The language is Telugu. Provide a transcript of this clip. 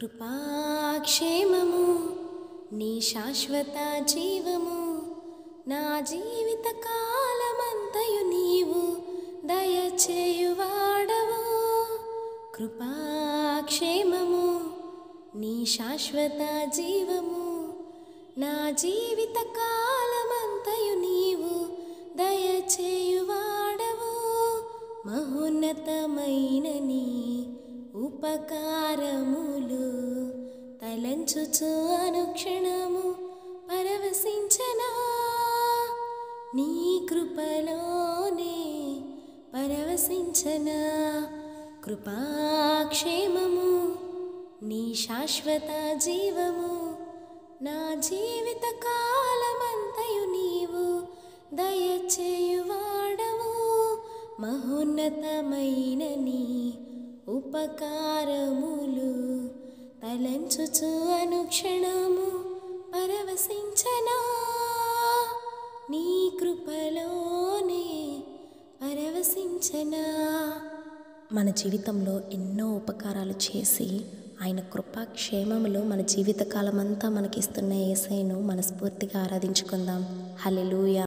కృపాక్షేమము నీ శాశ్వత జీవము నా జీవిత కాలమంతయు నీవు దయచేయువాడవు. కృపాక్షేమము నీ శాశ్వత జీవము నా జీవిత కాలమంతయు నీవు దయచేయువాడవు. మహోన్నతమైన నీ ఉపకారములు తలంచుచు అనుక్షణము పరవశించనా, నీ కృపలోనే పరవశించనా. కృపాక్షేమము నీ శాశ్వత జీవము నా జీవిత కాలమంతయు నీవు దయచేయువాడవు. మహోన్నతమైన నీ ఉపకారములు తలంచుచు అనుక్షణము పరవశించనా, నీ కృపలోనే పరవశించనా. మన జీవితంలో ఎన్నో ఉపకారాలు చేసి ఆయన కృపాక్షేమములు మన జీవితకాలమంతా మనకిస్తున్న యేసయ్యను మనస్ఫూర్తిగా ఆరాధించుకుందాం. హల్లెలూయా.